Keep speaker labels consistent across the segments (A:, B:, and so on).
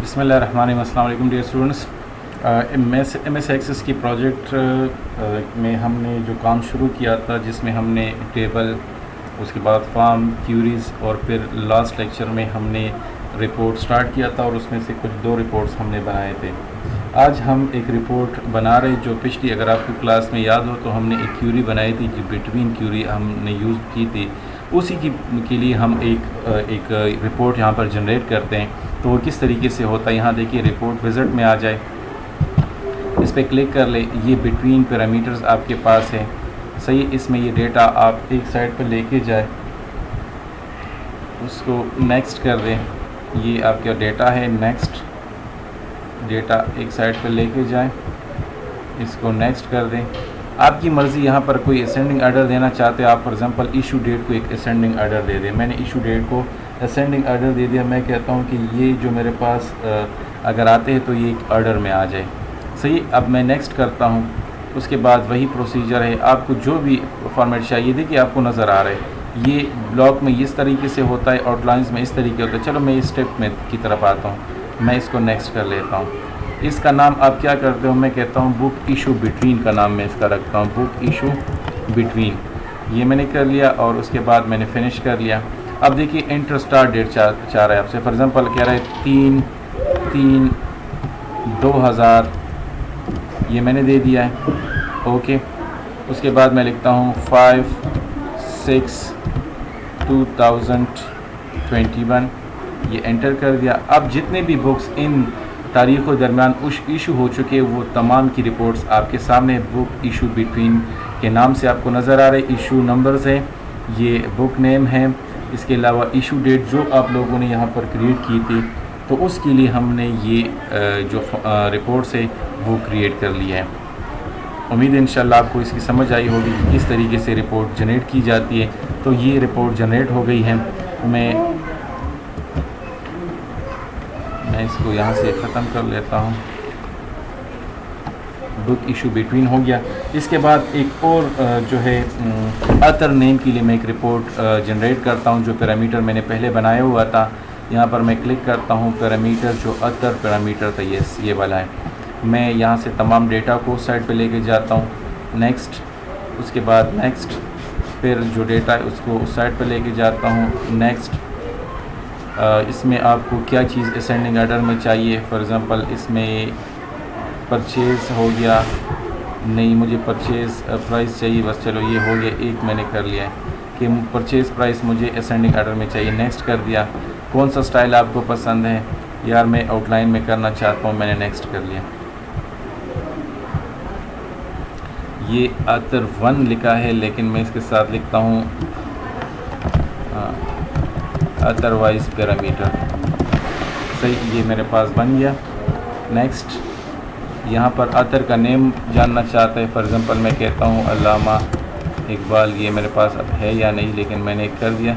A: बिस्मिल्लाहिर्रहमानिर्रहीम। अस्सलाम वालेकुम डियर स्टूडेंट्स। MS एक्सेस की प्रोजेक्ट में हमने जो काम शुरू किया था, जिसमें हमने टेबल, उसके बाद फॉर्म, क्यूरीज़ और फिर लास्ट लेक्चर में हमने रिपोर्ट स्टार्ट किया था और उसमें से कुछ 2 रिपोर्ट्स हमने बनाए थे। आज हम एक रिपोर्ट बना रहे जो पिछली, अगर आपको क्लास में याद हो तो हमने एक क्यूरी बनाई थी, जो बिटवीन क्यूरी हमने यूज़ की थी। उसी के लिए हम एक रिपोर्ट यहाँ पर जनरेट करते हैं। तो वो किस तरीके से होता है, यहाँ देखिए रिपोर्ट विज़िट में आ जाए, इस पर क्लिक कर ले। ये बिटवीन पैरामीटर्स आपके पास है, सही। इसमें ये डेटा आप एक साइड पर लेके जाए, उसको नेक्स्ट कर दें। ये आपका डेटा है, नेक्स्ट डेटा एक साइड पर लेके जाएं, इसको नेक्स्ट कर दें। आपकी मर्ज़ी, यहाँ पर कोई असेंडिंग आर्डर देना चाहते हैं आप, फॉर एग्जांपल इशू डेट को एक असेंडिंग आर्डर दे दें। मैंने इशू डेट को असेंडिंग आर्डर दे दिया। मैं कहता हूँ कि ये जो मेरे पास अगर आते हैं तो ये एक आर्डर में आ जाए, सही। अब मैं नेक्स्ट करता हूँ, उसके बाद वही प्रोसीजर है। आपको जो भी फॉर्मेट चाहिए, देखिए आपको नज़र आ रहा है ये ब्लॉक में इस तरीके से होता है, आउटलाइंस में इस तरीके होता है। चलो मैं इस स्टेप में की तरफ आता हूँ, मैं इसको नेक्स्ट कर लेता हूँ। इसका नाम आप क्या करते हो, मैं कहता हूँ बुक इशू बिटवीन का नाम मैं इसका रखता हूँ, बुक इशू बिटवीन। ये मैंने कर लिया और उसके बाद मैंने फिनिश कर लिया। अब देखिए इंटर स्टार्ट डेट चाह रहा है आपसे, फॉर एग्जांपल कह रहा है 3/3/2000, ये मैंने दे दिया है, ओके। उसके बाद मैं लिखता हूँ 5/6/2021, ये एंटर कर दिया। अब जितने भी बुक्स इन तारीख़ों दरमियान इशू हो चुके, वो तमाम की रिपोर्ट्स आपके सामने बुक इशू बिटवीन के नाम से आपको नज़र आ रहे। इशू नंबर्स हैं, ये बुक नेम है, इसके अलावा इशू डेट जो आप लोगों ने यहाँ पर क्रिएट की थी, तो उसके लिए हमने ये जो रिपोर्ट्स है वो क्रिएट कर लिया है। उम्मीद है इंशाल्लाह आपको इसकी समझ आई होगी कि किस तरीके से रिपोर्ट जनरेट की जाती है। तो ये रिपोर्ट जनरेट हो गई है। मैं इसको यहाँ से ख़त्म कर लेता हूँ। बुक इशू बिटवीन हो गया। इसके बाद एक और जो है अतर नेम के लिए मैं एक रिपोर्ट जनरेट करता हूँ, जो पैरामीटर मैंने पहले बनाया हुआ था। यहाँ पर मैं क्लिक करता हूँ, पैरामीटर जो अतर पैरामीटर था ये वाला है। मैं यहाँ से तमाम डेटा को उस साइड पे लेके जाता हूँ, नेक्स्ट, उसके बाद नेक्स्ट, फिर जो डेटा है उसको उस साइड पे लेके जाता हूँ, नेक्स्ट। इसमें आपको क्या चीज़ असेंडिंग आर्डर में चाहिए, फॉर एग्ज़ाम्पल इसमें परचेज़ हो गया, नहीं मुझे परचेज़ प्राइस चाहिए, बस चलो ये हो गया, एक मैंने कर लिया है कि परचेज़ प्राइस मुझे असेंडिंग आर्डर में चाहिए, नेक्स्ट कर दिया। कौन सा स्टाइल आपको पसंद है, यार मैं आउटलाइन में करना चाहता हूँ, मैंने नेक्स्ट कर लिया। ये अतर 1 लिखा है, लेकिन मैं इसके साथ लिखता हूँ अदरवाइज़ पैरामीटर, सही। ये मेरे पास बन गया, नेक्स्ट। यहाँ पर अतर का नेम जानना चाहता है, फॉर एग्ज़ाम्पल मैं कहता हूँ अल्लामा इकबाल, ये मेरे पास अब है या नहीं, लेकिन मैंने कर दिया,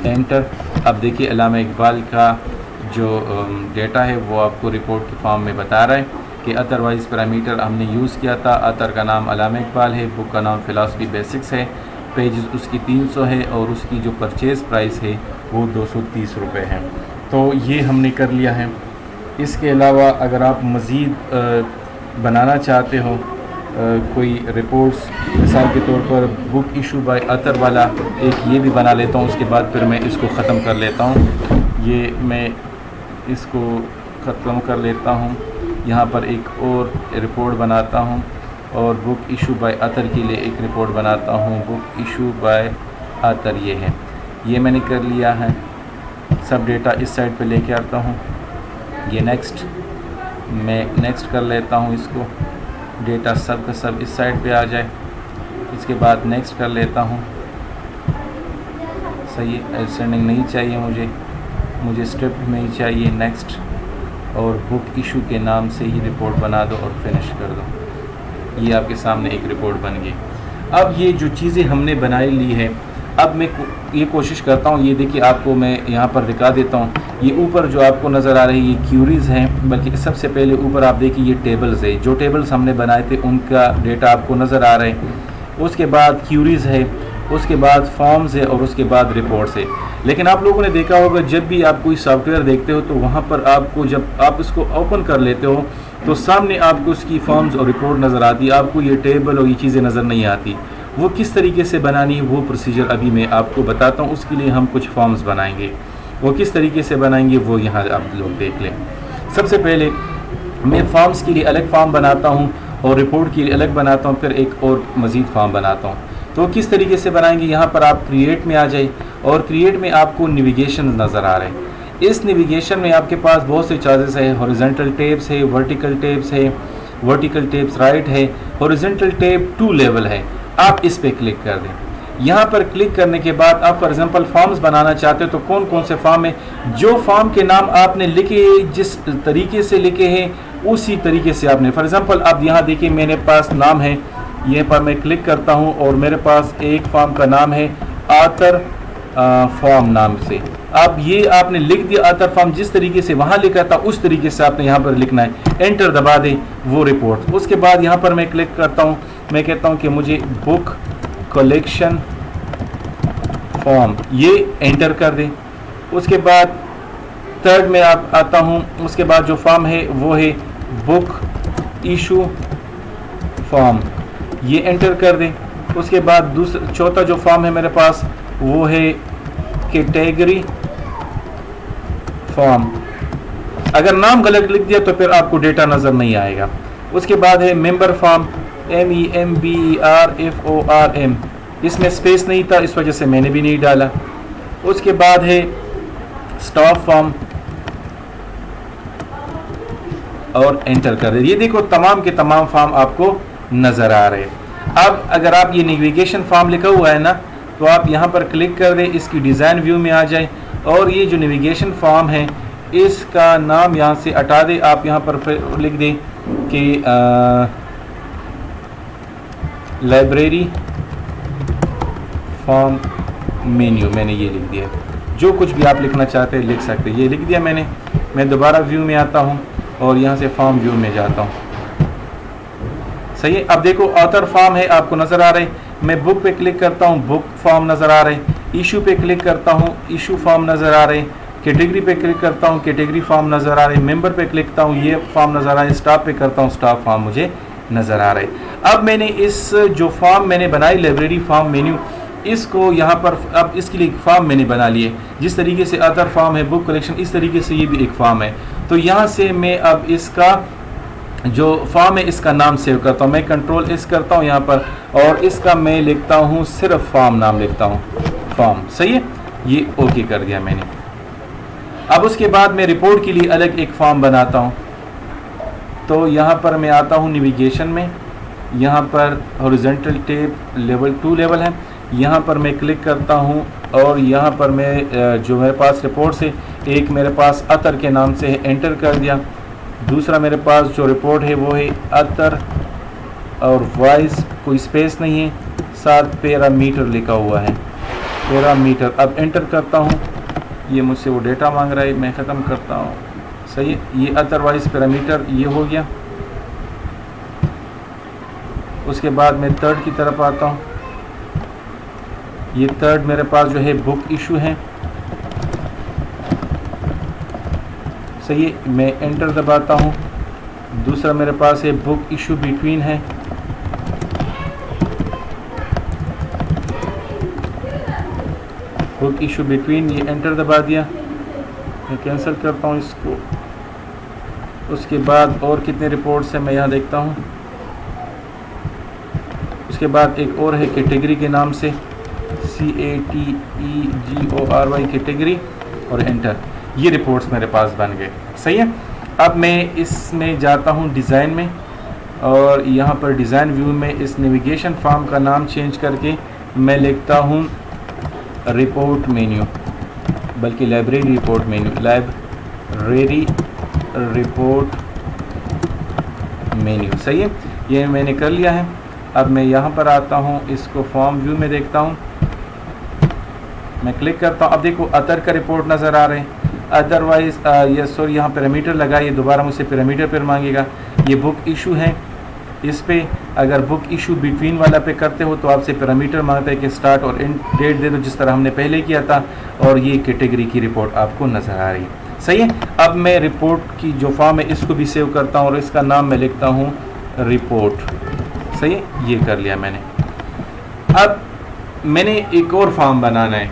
A: एंटर। अब देखिए अल्लामा इकबाल का जो डेटा है वो आपको रिपोर्ट के फॉर्म में बता रहा है कि अदरवाइज़ पैरामीटर हमने यूज़ किया था। अतर का नाम अल्लामा इकबाल है, बुक का नाम फ़िलॉसफी बेसिक्स है, पेजेस उसकी 300 है और उसकी जो परचेज़ प्राइस है वो 230 रुपये है। तो ये हमने कर लिया है। इसके अलावा अगर आप मज़ीद बनाना चाहते हो कोई रिपोर्ट्स, मिसाल के तौर पर बुक इशू बाय अतर वाला एक ये भी बना लेता हूँ, उसके बाद फिर मैं इसको ख़त्म कर लेता हूँ। ये मैं इसको ख़त्म कर लेता हूँ, यहाँ पर एक और रिपोर्ट बनाता हूँ और बुक इशू बाय अतर के लिए एक रिपोर्ट बनाता हूँ, बुक इशू बाय अतर ये है, ये मैंने कर लिया है। सब डेटा इस साइड पे लेके आता हूँ, ये नेक्स्ट, मैं नेक्स्ट कर लेता हूँ इसको, डेटा सब का सब इस साइड पे आ जाए। इसके बाद नेक्स्ट कर लेता हूँ, सही। असेंडिंग नहीं चाहिए मुझे स्ट्रिप में ही चाहिए, नेक्स्ट। और बुक इशू के नाम से ही रिपोर्ट बना दो और फिनिश कर दो। ये आपके सामने एक रिपोर्ट बन गई। अब ये जो चीज़ें हमने बनाई ली है, अब मैं ये कोशिश करता हूँ, ये देखिए आपको मैं यहाँ पर दिखा देता हूँ। ये ऊपर जो आपको नज़र आ रही है ये क्यूरीज़ हैं, बल्कि सबसे पहले ऊपर आप देखिए ये टेबल्स है, जो टेबल्स हमने बनाए थे उनका डेटा आपको नज़र आ रहा है। उसके बाद क्यूरीज़ है, उसके बाद फॉर्म्स है और उसके बाद रिपोर्ट्स है। लेकिन आप लोगों ने देखा होगा जब भी आप कोई सॉफ्टवेयर देखते हो तो वहाँ पर आपको जब आप इसको ओपन कर लेते हो तो सामने आपको उसकी फॉर्म्स और रिपोर्ट नज़र आती है, आपको ये टेबल और ये चीज़ें नज़र नहीं आती। वो किस तरीके से बनानी है वो प्रोसीजर अभी मैं आपको बताता हूँ। उसके लिए हम कुछ फॉर्म्स बनाएंगे, वो किस तरीके से बनाएंगे वो यहाँ आप लोग देख लें। सबसे पहले मैं फॉर्म्स के लिए अलग फॉर्म बनाता हूँ और रिपोर्ट के लिए अलग बनाता हूँ, फिर एक और मज़ीद फॉर्म बनाता हूँ। तो किस तरीके से बनाएंगे, यहाँ पर आप क्रिएट में आ जाए और क्रिएट में आपको नेविगेशन नज़र आ रहे हैं। इस नेविगेशन में आपके पास बहुत से चॉइसेस है, हॉरिजॉन्टल टैब्स है, वर्टिकल टैब्स है, वर्टिकल टैब्स राइट है, हॉरिजॉन्टल टैब 2 लेवल है। आप इस पे क्लिक कर दें। यहाँ पर क्लिक करने के बाद आप फॉर एग्जांपल फॉर्म्स बनाना चाहते हो तो कौन कौन से फॉर्म है, जो फॉर्म के नाम आपने लिखे जिस तरीके से लिखे हैं उसी तरीके से आपने, फॉर एग्जांपल आप यहाँ देखिए मेरे पास नाम है, यहाँ पर मैं क्लिक करता हूँ और मेरे पास एक फॉर्म का नाम है आतर फॉर्म नाम से। अब ये आपने लिख दिया आतर फॉर्म, जिस तरीके से वहाँ लिखा था उस तरीके से आपने यहाँ पर लिखना है। एंटर दबा दें वो रिपोर्ट। उसके बाद यहाँ पर मैं क्लिक करता हूँ, मैं कहता हूँ कि मुझे बुक कलेक्शन फॉर्म, ये एंटर कर दें। उसके बाद थर्ड में आप आता हूँ, उसके बाद जो फॉर्म है वो है बुक इशू फॉर्म, ये एंटर कर दें। उसके बाद दूसरा चौथा जो फॉर्म है मेरे पास वो है कैटेगरी फॉर्म। अगर नाम गलत लिख दिया तो फिर आपको डेटा नज़र नहीं आएगा। उसके बाद है मेंबर फॉर्म, MEMBERFORM, इसमें स्पेस नहीं था इस वजह से मैंने भी नहीं डाला। उसके बाद है स्टाफ फॉर्म और एंटर कर दे। ये देखो तमाम के तमाम फॉर्म आपको नज़र आ रहे हैं। अब अगर आप ये नेविगेशन फॉर्म लिखा हुआ है ना तो आप यहाँ पर क्लिक कर दें, इसकी डिज़ाइन व्यू में आ जाए और ये जो नेविगेशन फॉर्म है इसका नाम यहाँ से हटा दें। आप यहाँ पर लिख दें कि लाइब्रेरी फॉर्म मेन्यू, मैंने ये लिख दिया। जो कुछ भी आप लिखना चाहते हैं लिख सकते हैं, ये लिख दिया मैंने। मैं दोबारा व्यू में आता हूँ और यहाँ से फॉर्म व्यू में जाता हूँ। सही है। अब देखो ऑथर फॉर्म है आपको नज़र आ रहा है। मैं बुक पे क्लिक करता हूँ, बुक फॉर्म नज़र आ रहे हैं। इशू पे क्लिक करता हूँ, इशू फॉर्म नज़र आ रहे हैं। कैटेगरी पे क्लिक करता हूँ, कैटेगरी फॉर्म नज़र आ रहे हैं। मेंबर पे क्लिक करता हूँ, ये फॉर्म नज़र आ रहा है। स्टाफ पे करता हूँ, स्टाफ फॉर्म मुझे नज़र आ रहे हैं। अब मैंने इस जो फॉर्म मैंने बनाई लाइब्रेरी फॉर्म मेन्यू, इसको यहाँ पर अब इसके लिए फॉर्म मैंने बना लिए। जिस तरीके से अदर फॉर्म है बुक कलेक्शन, इस तरीके से ये भी एक फॉर्म है। तो यहाँ से मैं अब इसका जो फॉर्म है इसका नाम सेव करता हूँ। मैं कंट्रोल इस करता हूँ यहाँ पर और इसका मैं लिखता हूँ सिर्फ फॉर्म नाम लिखता हूँ, फॉर्म। सही है, ये ओके कर दिया मैंने। अब उसके बाद मैं रिपोर्ट के लिए अलग एक फॉर्म बनाता हूँ। तो यहाँ पर मैं आता हूँ नेविगेशन में, यहाँ पर हॉरिजॉन्टल टैब लेवल 2 लेवल है, यहाँ पर मैं क्लिक करता हूँ और यहाँ पर मैं जो मेरे पास रिपोर्ट से एक मेरे पास अतर के नाम से है, एंटर कर दिया। दूसरा मेरे पास जो रिपोर्ट है वो है अतर और वॉइस, कोई स्पेस नहीं है, साथ पैरामीटर लिखा हुआ है, पैरामीटर। अब एंटर करता हूँ, ये मुझसे वो डेटा मांग रहा है, मैं ख़त्म करता हूँ। सही है, ये अदरवाइज पैरामीटर ये हो गया। उसके बाद मैं थर्ड की तरफ आता हूँ। ये थर्ड मेरे पास जो है बुक इशू है। सही है, मैं एंटर दबाता हूँ। दूसरा मेरे पास है बुक इशू बिटवीन है। बुक इशू बिटवीन, ये एंटर दबा दिया। मैं कैंसिल करता हूँ इसको। उसके बाद और कितने रिपोर्ट्स हैं मैं यहाँ देखता हूँ। उसके बाद एक और है कैटेगरी के नाम से, CATEGORY कैटेगरी, और एंटर। ये रिपोर्ट्स मेरे पास बन गए। सही है। अब मैं इसमें जाता हूँ डिज़ाइन में और यहाँ पर डिज़ाइन व्यू में इस नेविगेशन फॉर्म का नाम चेंज करके मैं लिखता हूँ रिपोर्ट मेन्यू, बल्कि library report menu, library report menu. सही है, ये मैंने कर लिया है। अब मैं यहाँ पर आता हूँ, इसको फॉर्म व्यू में देखता हूँ, मैं क्लिक करता हूँ। अब देखो अदर का रिपोर्ट नज़र आ रहे हैं। अदरवाइज ये सॉरी यहाँ पैरामीटर लगा, ये दोबारा मुझसे पैरामीटर पर मांगेगा। ये बुक इशू है, इस पे अगर बुक इशू बिटवीन वाला पे करते हो तो आपसे पैरामीटर मांगता है कि स्टार्ट और एंड डेट दे दो, जिस तरह हमने पहले किया था, और ये कैटेगरी की रिपोर्ट आपको नज़र आ रही है। सही है। अब मैं रिपोर्ट की जो फॉर्म है इसको भी सेव करता हूँ और इसका नाम मैं लिखता हूँ रिपोर्ट। सही है, ये कर लिया मैंने। अब मैंने एक और फॉर्म बनाना है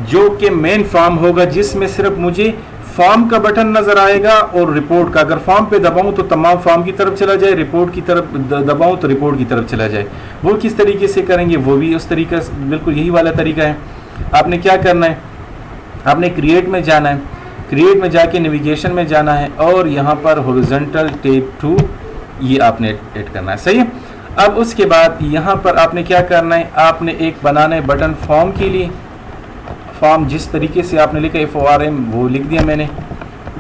A: जो कि मेन फॉर्म होगा, जिसमें सिर्फ मुझे फॉर्म का बटन नज़र आएगा और रिपोर्ट का। अगर फॉर्म पे दबाऊं तो तमाम फॉर्म की तरफ चला जाए, रिपोर्ट की तरफ दबाऊं तो रिपोर्ट की तरफ चला जाए। वो किस तरीके से करेंगे, वो भी उस तरीका से, बिल्कुल यही वाला तरीका है। आपने क्या करना है, आपने क्रिएट में जाना है, क्रिएट में जाके नेविगेशन में जाना है और यहाँ पर हॉरिजॉन्टल टैब 2 ये आपने ऐड करना है। सही है। अब उसके बाद यहाँ पर आपने क्या करना है, आपने एक बनाना है बटन फॉर्म के लिए। फॉर्म जिस तरीके से आपने लिखा FORM वो लिख दिया मैंने।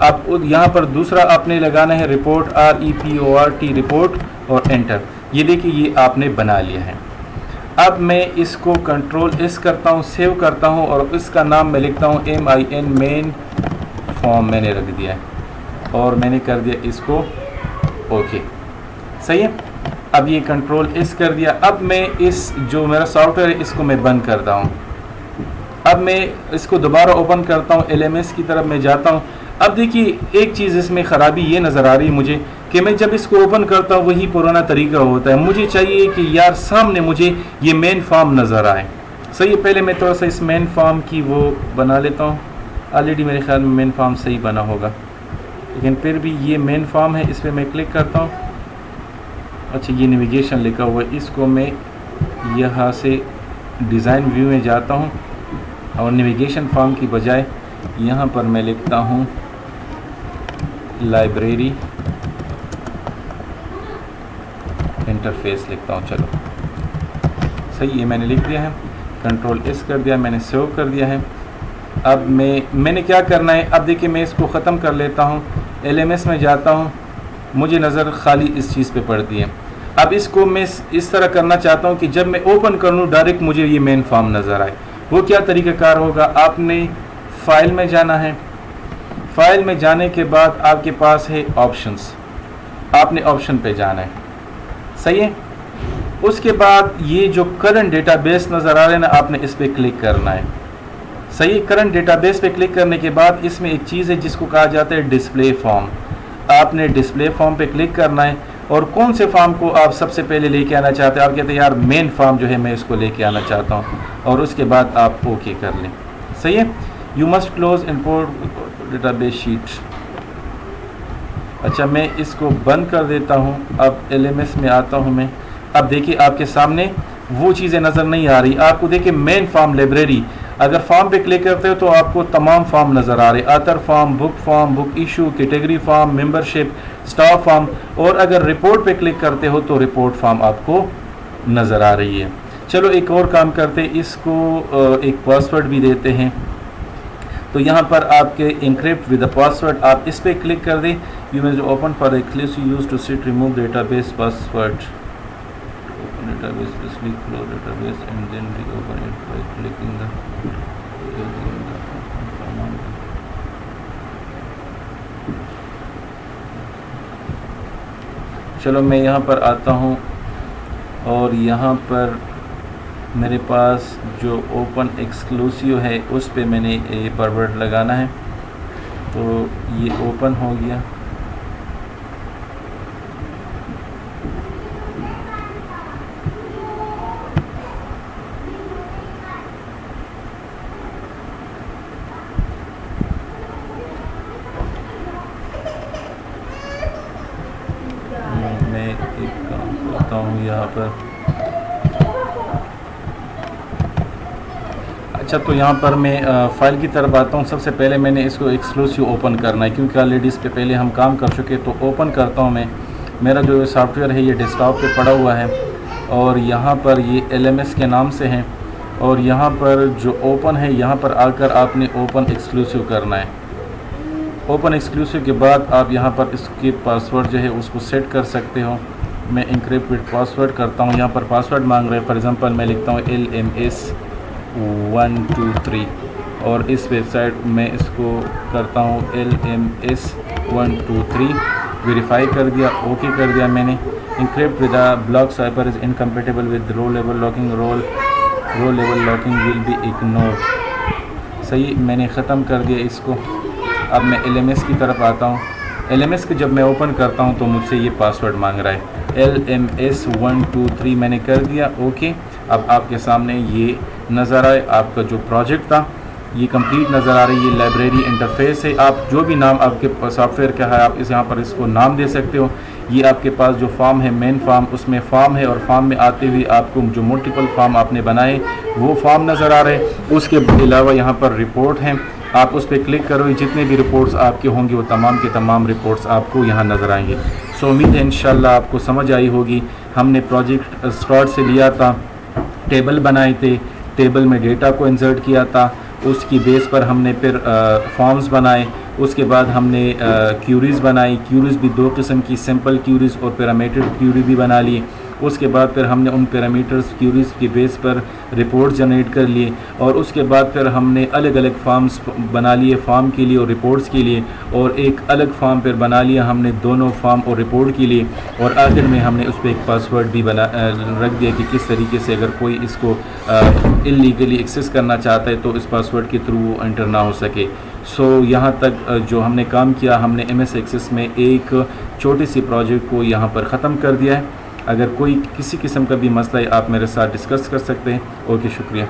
A: अब यहाँ पर दूसरा आपने लगाना है रिपोर्ट, REPORT रिपोर्ट, और एंटर। ये देखिए ये आपने बना लिया है। अब मैं इसको कंट्रोल S करता हूँ, सेव करता हूँ और इसका नाम मैं लिखता हूँ MIN मेन फॉर्म मैंने रख दिया है और मैंने कर दिया इसको ओके। सही है। अब ये कंट्रोल S कर दिया। अब मैं इस जो मेरा सॉफ्टवेयर है इसको मैं बंद करता हूँ। अब मैं इसको दोबारा ओपन करता हूँ, LMS की तरफ मैं जाता हूँ। अब देखिए एक चीज़ इसमें ख़राबी ये नज़र आ रही है मुझे कि मैं जब इसको ओपन करता हूँ वही पुराना तरीका होता है। मुझे चाहिए कि यार सामने मुझे ये मेन फॉर्म नज़र आए। सही है। पहले मैं थोड़ा सा इस मेन फॉर्म की वो बना लेता हूँ। ऑलरेडी मेरे ख्याल में मेन फॉर्म सही बना होगा, लेकिन फिर भी ये मेन फॉर्म है, इस पर मैं क्लिक करता हूँ। अच्छा ये नेविगेशन लिखा हुआ है, इसको मैं यहाँ से डिज़ाइन व्यू में जाता हूँ और नेविगेशन फॉर्म की बजाय यहाँ पर मैं लिखता हूँ लाइब्रेरी इंटरफेस लिखता हूँ। चलो सही, ये मैंने लिख दिया है। कंट्रोल S कर दिया, मैंने सेव कर दिया है। अब मैंने क्या करना है, अब देखिए मैं इसको ख़त्म कर लेता हूँ, LMS में जाता हूँ, मुझे नज़र खाली इस चीज़ पे पड़ती है। अब इसको मैं इस तरह करना चाहता हूँ कि जब मैं ओपन करूँ डायरेक्ट मुझे ये मेन फॉर्म नज़र आए। वो क्या तरीक़ाकार होगा, आपने फ़ाइल में जाना है, फ़ाइल में जाने के बाद आपके पास है ऑप्शंस, आपने ऑप्शन पे जाना है। सही है। उसके बाद ये जो करंट डेटाबेस नज़र आ रहा है ना, आपने इस पर क्लिक करना है। सही है। करंट डेटाबेस पे क्लिक करने के बाद इसमें एक चीज़ है जिसको कहा जाता है डिस्प्ले फॉर्म। आपने डिस्प्ले फॉर्म पे क्लिक करना है और कौन से फॉर्म को आप सबसे पहले लेके आना चाहते हैं। आप कहते हैं यार मेन फॉर्म जो है मैं इसको लेके आना चाहता हूँ, और उसके बाद आप ओके कर लें। सही है। You must close import database sheet. अच्छा मैं इसको बंद कर देता हूँ। अब LMS में आता हूँ मैं। अब देखिए आपके सामने वो चीज़ें नज़र नहीं आ रही आपको। देखिए मेन फॉर्म लाइब्रेरी, अगर फॉर्म पे क्लिक करते हो तो आपको तमाम फॉर्म नज़र आ रहे, author form, book issue, category form, membership, staff form, और अगर रिपोर्ट पे क्लिक करते हो तो रिपोर्ट फॉर्म आपको नज़र आ रही है। चलो एक और काम करते हैं, इसको एक पासवर्ड भी देते हैं। तो यहाँ पर आपके इनक्रिप्ट विद द पासवर्ड, आप इस पर क्लिक कर दें। You may open for exclusive use to set remove database password, database specifically close database and then reopen it by clicking the command. चलो मैं यहाँ पर आता हूँ और यहाँ पर मेरे पास जो ओपन एक्सक्लूसिव है उस पे मैंने ये पासवर्ड लगाना है। तो ये ओपन हो गया। मैं एक काम करता हूँ यहाँ पर। अच्छा तो यहाँ पर मैं फ़ाइल की तरफ आता हूँ। सबसे पहले मैंने इसको एक्सक्लूसिव ओपन करना है क्योंकि ऑलरेडी इस पे पहले हम काम कर चुके। तो ओपन करता हूँ मैं। मेरा जो सॉफ्टवेयर है ये डेस्कटॉप पे पड़ा हुआ है और यहाँ पर ये LMS के नाम से है, और यहाँ पर जो ओपन है यहाँ पर आकर आपने ओपन एक्सक्लूसिव करना है। ओपन एक्सक्लूसिव के बाद आप यहाँ पर इसके पासवर्ड जो है उसको सेट कर सकते हो। मैं इनक्रिप्ट विद पासवर्ड करता हूँ। यहाँ पर पासवर्ड मांग रहे हैं, फॉर एग्जांपल मैं लिखता हूँ LMS 123 और इस वेबसाइट में इसको करता हूँ LMS 123, वेरीफाई कर दिया, ओके कर दिया मैंने। encrypt with a block cipher is incompatible with row level locking. row level locking will be ignored. सही, मैंने ख़त्म कर दिया इसको। अब मैं LMS की तरफ आता हूँ। LMS को जब मैं ओपन करता हूँ तो मुझसे ये पासवर्ड मांग रहा है, LMS 123 मैंने कर दिया, ओके। अब आपके सामने ये नज़र आए, आपका जो प्रोजेक्ट था ये कंप्लीट नज़र आ रही है। ये लाइब्रेरी इंटरफेस है, आप जो भी नाम आपके सॉफ्टवेयर का है आप इस यहाँ पर इसको नाम दे सकते हो। ये आपके पास जो फॉर्म है मेन फॉर्म, उसमें फॉर्म है और फॉर्म में आते हुए आपको जो मल्टीपल फॉर्म आपने बनाए वो फॉर्म नज़र आ रहे हैं। उसके अलावा यहाँ पर रिपोर्ट हैं, आप उस पर क्लिक करो, जितने भी रिपोर्ट्स आपके होंगे वो तमाम के तमाम रिपोर्ट्स आपको यहाँ नज़र आएंगे। सो उम्मीद है इंशाल्लाह आपको समझ आई होगी। हमने प्रोजेक्ट स्टार्ट से लिया था, टेबल बनाए थे, टेबल में डेटा को इंसर्ट किया था, उसकी बेस पर हमने फिर फॉर्म्स बनाए, उसके बाद हमने क्यूरीज़ बनाई। क्यूरीज़ भी दो किस्म की, सिंपल क्यूरीज़ और पैरामीटर क्यूरी भी बना ली। उसके बाद फिर हमने उन पैरामीटर्स क्यूरीज़ की बेस पर रिपोर्ट जनरेट कर लिए और उसके बाद फिर हमने अलग अलग फॉर्म्स बना लिए, फॉर्म के लिए और रिपोर्ट्स के लिए, और एक अलग फॉर्म फिर बना लिया हमने दोनों फॉर्म और रिपोर्ट के लिए। और आखिर में हमने उस पर एक पासवर्ड भी बना रख दिया कि किस तरीके से अगर कोई इसको इल्लीगली एक्सेस करना चाहता है तो इस पासवर्ड के थ्रू वो एंटर ना हो सके। सो यहाँ तक जो हमने काम किया, हमने MS एक्सेस में एक छोटी सी प्रोजेक्ट को यहाँ पर ख़त्म कर दिया है। अगर कोई किसी किस्म का भी मसला है आप मेरे साथ डिस्कस कर सकते हैं। ओके, शुक्रिया।